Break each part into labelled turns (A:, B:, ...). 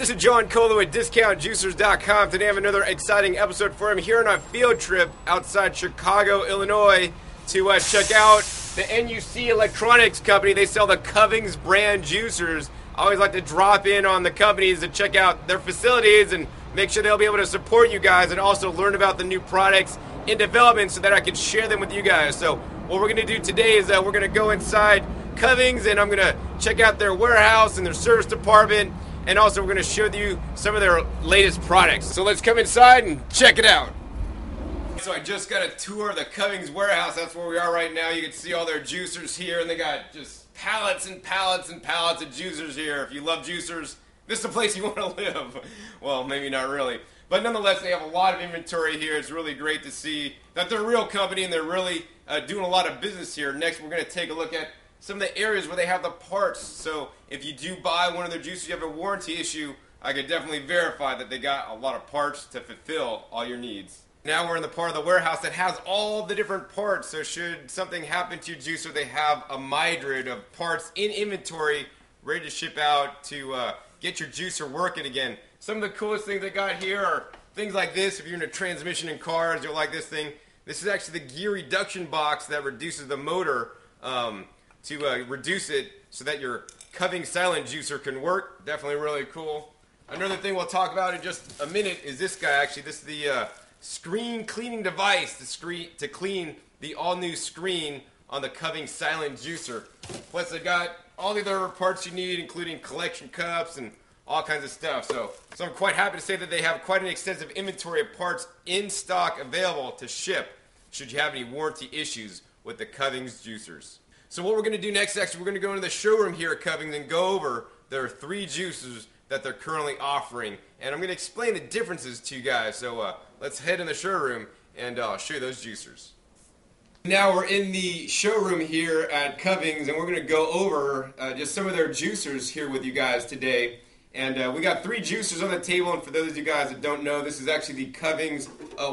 A: This is John Kohler with DiscountJuicers.com. Today I have another exciting episode for him here on a field trip outside Chicago, Illinois to check out the NUC Electronics Company. They sell the Kuvings brand juicers. I always like to drop in on the companies to check out their facilities and make sure they'll be able to support you guys and also learn about the new products in development so that I can share them with you guys. So what we're going to do today is we're going to go inside Kuvings and I'm going to check out their warehouse and their service department. And also we're going to show you some of their latest products. So let's come inside and check it out. So I just got a tour of the Kuvings warehouse. That's where we are right now. You can see all their juicers here, and they got just pallets and pallets and pallets of juicers here. If you love juicers, this is the place you want to live. Well, maybe not really. But nonetheless, they have a lot of inventory here. It's really great to see that they're a real company and they're really doing a lot of business here. Next, we're going to take a look at some of the areas where they have the parts. So if you do buy one of their juicers, you have a warranty issue, I could definitely verify that they got a lot of parts to fulfill all your needs. Now we're in the part of the warehouse that has all the different parts. So should something happen to your juicer, they have a myriad of parts in inventory ready to ship out to get your juicer working again. Some of the coolest things they got here are things like this. If you're in a transmission in cars, you'll like this thing. This is actually the gear reduction box that reduces the motor to reduce it so that your Kuvings silent juicer can work. Definitely really cool. Another thing we'll talk about in just a minute is this guy. Actually, this is the screen cleaning device to clean the all-new screen on the Kuvings silent juicer. Plus, they got all the other parts you need, including collection cups and all kinds of stuff. So I'm quite happy to say that they have quite an extensive inventory of parts in stock available to ship should you have any warranty issues with the Kuvings juicers. So what we're going to do next, actually, we're going to go into the showroom here at Kuvings and go over their 3 juicers that they're currently offering. And I'm going to explain the differences to you guys. So let's head in the showroom and I'll show you those juicers. Now we're in the showroom here at Kuvings and we're going to go over just some of their juicers here with you guys today. And we got 3 juicers on the table, and for those of you guys that don't know, this is actually the Kuvings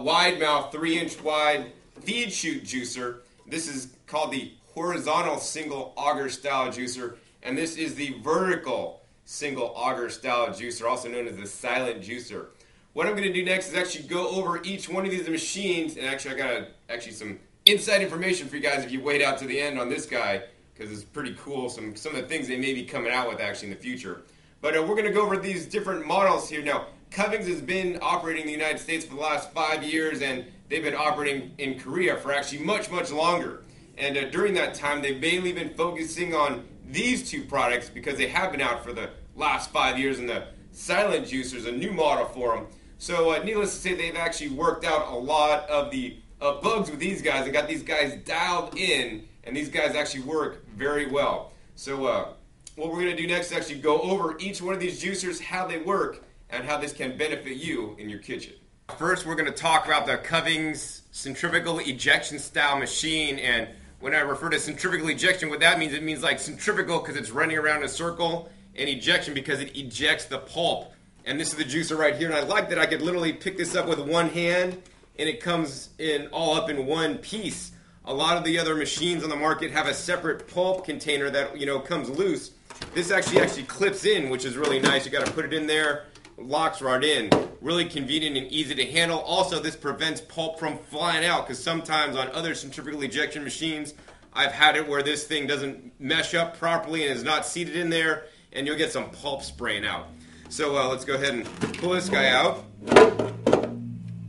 A: wide mouth 3-inch wide feed chute juicer. This is called the horizontal single auger style juicer, and this is the vertical single auger style juicer, also known as the silent juicer. What I'm going to do next is actually go over each one of these machines, and actually I got some inside information for you guys if you wait out to the end on this guy, because it's pretty cool, some of the things they may be coming out with actually in the future. But we're going to go over these different models here. Now, Kuvings has been operating in the United States for the last 5 years, and they've been operating in Korea for actually much, much longer. And during that time, they've mainly been focusing on these 2 products because they have been out for the last 5 years, and the silent juicer is a new model for them. So needless to say, they've actually worked out a lot of the bugs with these guys and got these guys dialed in, and these guys actually work very well. So what we're going to do next is actually go over each one of these juicers, how they work, and how this can benefit you in your kitchen. First, we're going to talk about the Kuvings centrifugal ejection style machine. And when I refer to centrifugal ejection, what that means, it means like centrifugal because it's running around in a circle, and ejection because it ejects the pulp. And this is the juicer right here, and I like that I could literally pick this up with one hand, and it comes in all up in one piece. A lot of the other machines on the market have a separate pulp container that comes loose. This actually clips in, which is really nice. You got to put it in there, locks right in. Really convenient and easy to handle. Also, this prevents pulp from flying out because sometimes on other centrifugal ejection machines, I've had it where this thing doesn't mesh up properly and is not seated in there, and you'll get some pulp spraying out. So let's go ahead and pull this guy out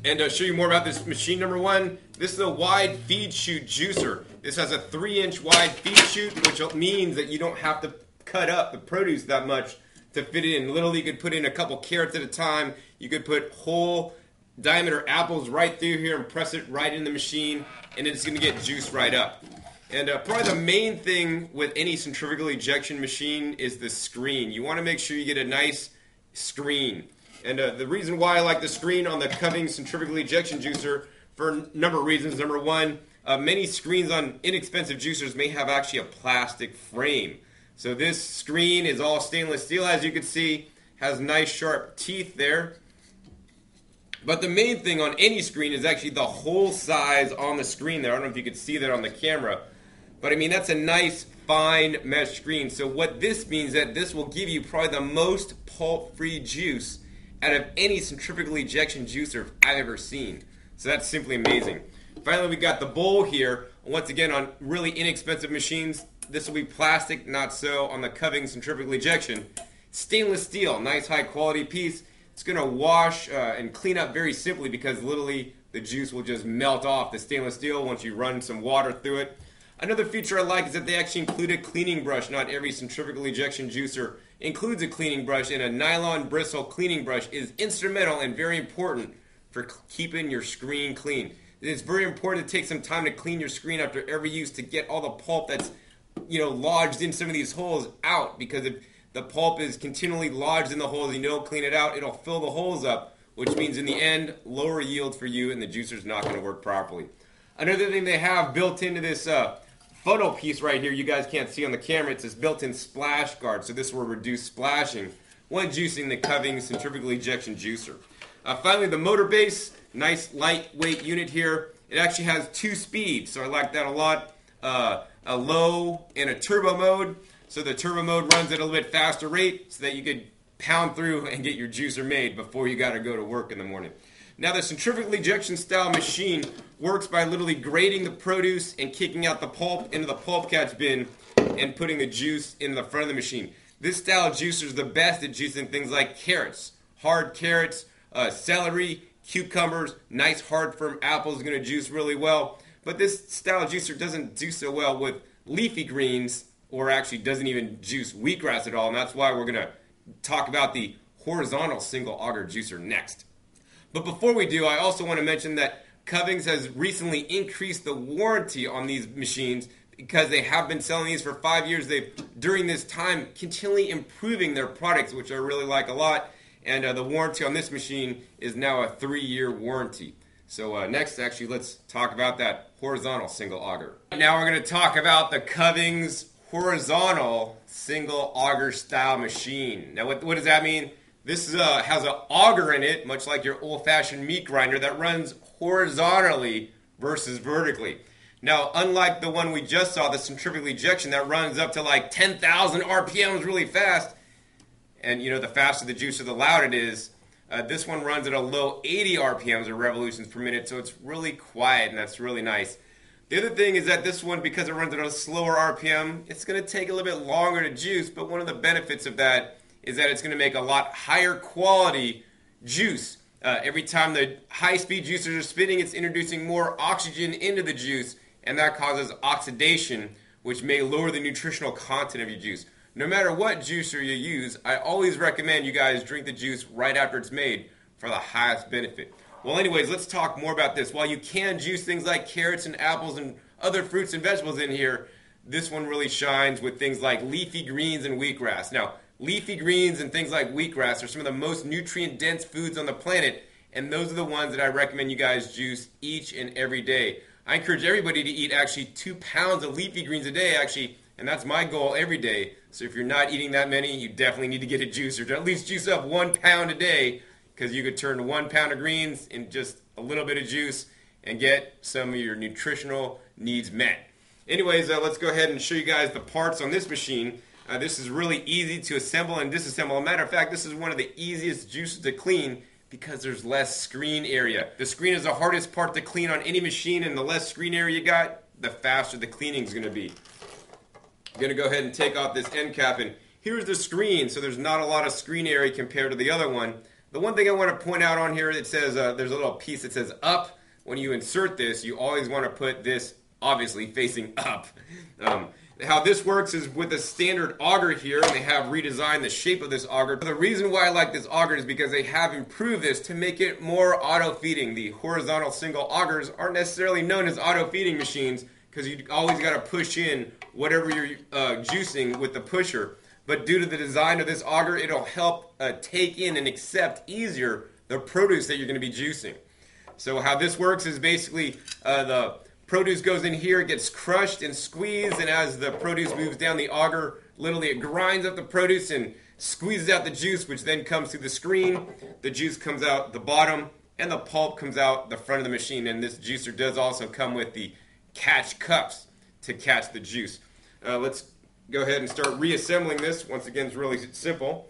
A: and show you more about this machine. Number 1, this is a wide feed chute juicer. This has a 3-inch wide feed chute, which means that you don't have to cut up the produce that much to fit it in. Literally, you could put in a couple carrots at a time. You could put whole diameter apples right through here and press it right in the machine, and it's going to get juice right up. And probably the main thing with any centrifugal ejection machine is the screen. You want to make sure you get a nice screen. And the reason why I like the screen on the Kuvings centrifugal ejection juicer for a number of reasons. Number 1, many screens on inexpensive juicers may have actually a plastic frame. So this screen is all stainless steel, as you can see, has nice sharp teeth there. But the main thing on any screen is actually the hole size on the screen there. I don't know if you can see that on the camera. But I mean, that's a nice fine mesh screen. So what this means is that this will give you probably the most pulp-free juice out of any centrifugal ejection juicer I've ever seen. So that's simply amazing. Finally, we got the bowl here. Once again, on really inexpensive machines, this will be plastic, not so on the Kuvings centrifugal ejection. Stainless steel, nice high quality piece. It's going to wash and clean up very simply because literally the juice will just melt off the stainless steel once you run some water through it. Another feature I like is that they actually include a cleaning brush. Not every centrifugal ejection juicer includes a cleaning brush, and a nylon bristle cleaning brush is instrumental and very important for keeping your screen clean. It's very important to take some time to clean your screen after every use to get all the pulp that's lodged in some of these holes out, because if the pulp is continually lodged in the holes and you don't clean it out, it'll fill the holes up, which means in the end, lower yield for you and the juicer's not going to work properly. Another thing they have built into this funnel piece right here, you guys can't see on the camera, it's this built-in splash guard, so this will reduce splashing when juicing the Kuvings centrifugal ejection juicer. Finally, the motor base, nice lightweight unit here. It actually has 2 speeds, so I like that a lot. A low and a turbo mode. So the turbo mode runs at a little bit faster rate so that you could pound through and get your juicer made before you got to go to work in the morning. Now the centrifugal ejection style machine works by literally grating the produce and kicking out the pulp into the pulp catch bin and putting the juice in the front of the machine. This style juicer is the best at juicing things like carrots, hard carrots, celery, cucumbers, nice hard firm apples are going to juice really well. But this style juicer doesn't do so well with leafy greens, or actually doesn't even juice wheatgrass at all, and that's why we're going to talk about the horizontal single auger juicer next. But before we do, I also want to mention that Kuvings has recently increased the warranty on these machines because they have been selling these for 5 years. They've, during this time, continually improving their products, which I really like a lot. And the warranty on this machine is now a 3-year warranty. So next, actually, let's talk about that horizontal single auger. Now we're going to talk about the Kuvings horizontal single auger style machine. Now what does that mean? This has an auger in it, much like your old-fashioned meat grinder, that runs horizontally versus vertically. Now, unlike the one we just saw, the centrifugal ejection that runs up to like 10,000 RPMs really fast, and the faster the juicer, the louder it is, this one runs at a low 80 RPMs or revolutions per minute, so it's really quiet, and that's really nice. The other thing is that this one, because it runs at a slower RPM, it's going to take a little bit longer to juice, but one of the benefits of that is that it's going to make a lot higher quality juice. Every time the high-speed juicers are spinning, it's introducing more oxygen into the juice, and that causes oxidation, which may lower the nutritional content of your juice. No matter what juicer you use, I always recommend you guys drink the juice right after it's made for the highest benefit. Well, anyways, let's talk more about this. While you can juice things like carrots and apples and other fruits and vegetables in here, this one really shines with things like leafy greens and wheatgrass. Now, leafy greens and things like wheatgrass are some of the most nutrient-dense foods on the planet, and those are the ones that I recommend you guys juice each and every day. I encourage everybody to eat actually 2 pounds of leafy greens a day, actually, and that's my goal every day. So if you're not eating that many, you definitely need to get a juicer to at least juice up 1 pound a day, because you could turn 1 pound of greens in just a little bit of juice and get some of your nutritional needs met. Anyways, let's go ahead and show you guys the parts on this machine. This is really easy to assemble and disassemble. As a matter of fact, this is one of the easiest juicers to clean because there's less screen area. The screen is the hardest part to clean on any machine, and the less screen area you got, the faster the cleaning is going to be. I'm going to go ahead and take off this end cap, and here's the screen, so there's not a lot of screen area compared to the other one. The one thing I want to point out on here, it says there's a little piece that says up. When you insert this, you always want to put this obviously facing up. How this works is with a standard auger here, and they have redesigned the shape of this auger. The reason why I like this auger is because they have improved this to make it more auto-feeding. The horizontal single augers aren't necessarily known as auto-feeding machines because you always got to push in whatever you're juicing with the pusher. But due to the design of this auger, it'll help take in and accept easier the produce that you're going to be juicing. So how this works is basically the produce goes in here, it gets crushed and squeezed, and as the produce moves down the auger, literally it grinds up the produce and squeezes out the juice, which then comes through the screen. The juice comes out the bottom, and the pulp comes out the front of the machine. And this juicer does also come with the catch cups to catch the juice. Let's go ahead and start reassembling this. Once again, it's really simple.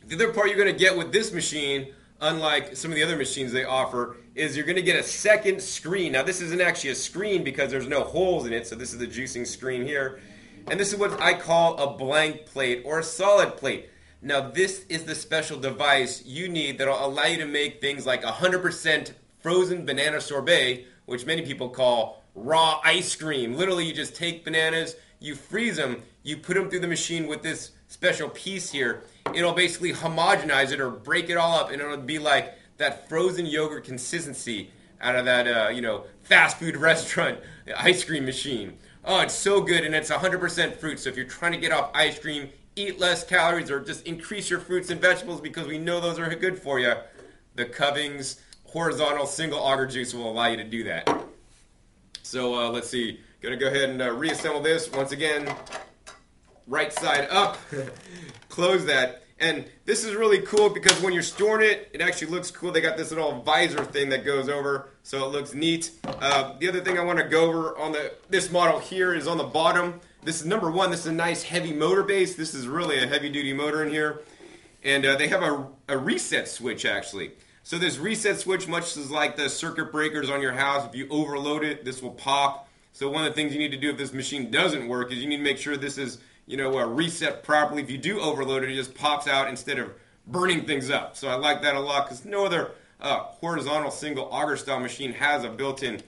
A: The other part you're going to get with this machine, unlike some of the other machines they offer, is you're going to get a second screen. Now, this isn't actually a screen because there's no holes in it, so this is the juicing screen here. And this is what I call a blank plate or a solid plate. Now, this is the special device you need that will allow you to make things like 100% frozen banana sorbet, which many people call raw ice cream. Literally, you just take bananas, you freeze them, you put them through the machine with this special piece here. It'll basically homogenize it or break it all up, and it'll be like that frozen yogurt consistency out of that, fast food restaurant ice cream machine. Oh, it's so good, and it's 100% fruit. So if you're trying to get off ice cream, eat less calories, or just increase your fruits and vegetables because we know those are good for you, the Kuvings horizontal single auger juice will allow you to do that. So let's see. Going to go ahead and reassemble this. Once again, right side up. Close that. And this is really cool because when you're storing it, it actually looks cool. They got this little visor thing that goes over, so it looks neat. The other thing I want to go over on this model here is on the bottom. This is number one. This is a nice heavy motor base. This is really a heavy-duty motor in here. And they have a reset switch, actually. So this reset switch, much as like the circuit breakers on your house, if you overload it, this will pop. So one of the things you need to do if this machine doesn't work is you need to make sure this is reset properly. If you do overload it, it just pops out instead of burning things up. So I like that a lot because no other horizontal single auger style machine has a built-in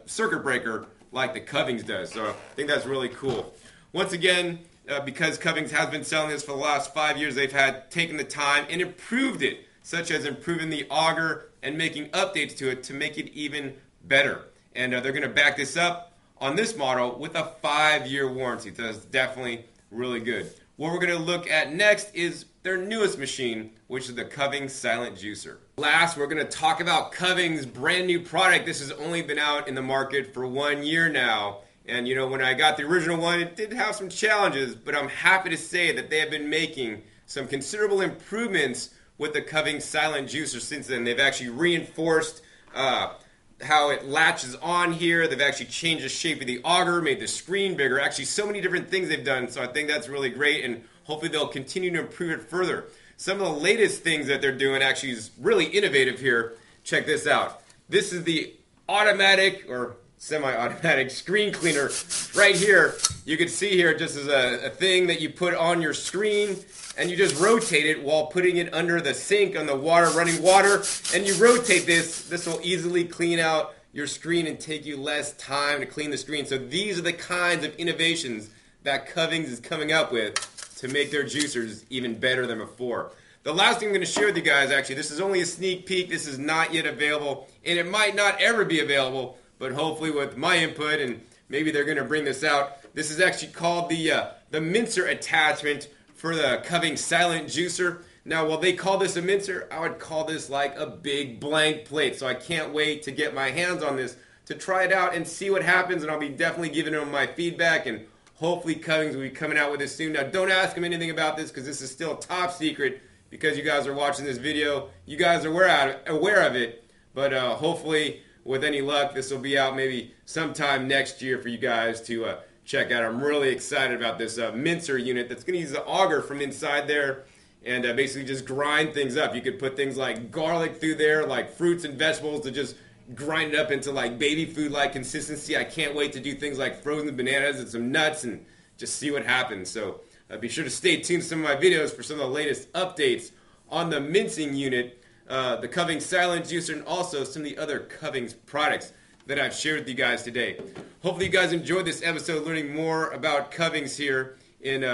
A: circuit breaker like the Kuvings does. So I think that's really cool. Once again, because Kuvings has been selling this for the last 5 years, they've taken the time and improved it, such as improving the auger and making updates to it to make it even better. And they're going to back this up on this model with a 5-year warranty. So that's definitely really good. What we're going to look at next is their newest machine, which is the Kuvings Silent Juicer. Last, we're going to talk about Kuvings' brand new product. This has only been out in the market for 1 year now. And when I got the original one, it did have some challenges, but I'm happy to say that they have been making some considerable improvements with the Kuvings Silent Juicer since then. They've actually reinforced how it latches on here. They've actually changed the shape of the auger, made the screen bigger. Actually, so many different things they've done, so I think that's really great, and hopefully they'll continue to improve it further. Some of the latest things that they're doing actually is really innovative here. Check this out. This is the automatic or semi-automatic screen cleaner right here. You can see here just as a thing that you put on your screen, and you just rotate it while putting it under the sink on the running water, and you rotate this. This will easily clean out your screen and take you less time to clean the screen. So these are the kinds of innovations that Kuvings is coming up with to make their juicers even better than before. The last thing I'm going to share with you guys, actually, this is only a sneak peek. This is not yet available, and it might not ever be available, but hopefully with my input, and maybe they're going to bring this out. This is actually called the mincer attachment for the Kuvings Silent Juicer. Now, while they call this a mincer, I would call this like a big blank plate. So I can't wait to get my hands on this to try it out and see what happens, and I'll be definitely giving them my feedback, and hopefully Kuvings will be coming out with this soon. Now, don't ask them anything about this because this is still top secret because you guys are watching this video. You guys are aware of it, but hopefully, with any luck, this will be out maybe sometime next year for you guys to check out. I'm really excited about this mincer unit that's going to use the auger from inside there and basically just grind things up. You could put things like garlic through there, like fruits and vegetables to just grind it up into like baby food-like consistency. I can't wait to do things like frozen bananas and some nuts and just see what happens. So be sure to stay tuned to some of my videos for some of the latest updates on the mincing unit, the Kuvings Silent Juicer, and also some of the other Kuvings products that I've shared with you guys today. Hopefully you guys enjoyed this episode learning more about Kuvings here in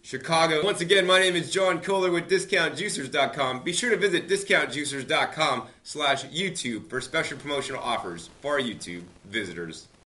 A: Chicago. Once again, my name is John Kohler with DiscountJuicers.com. Be sure to visit DiscountJuicers.com/YouTube for special promotional offers for our YouTube visitors.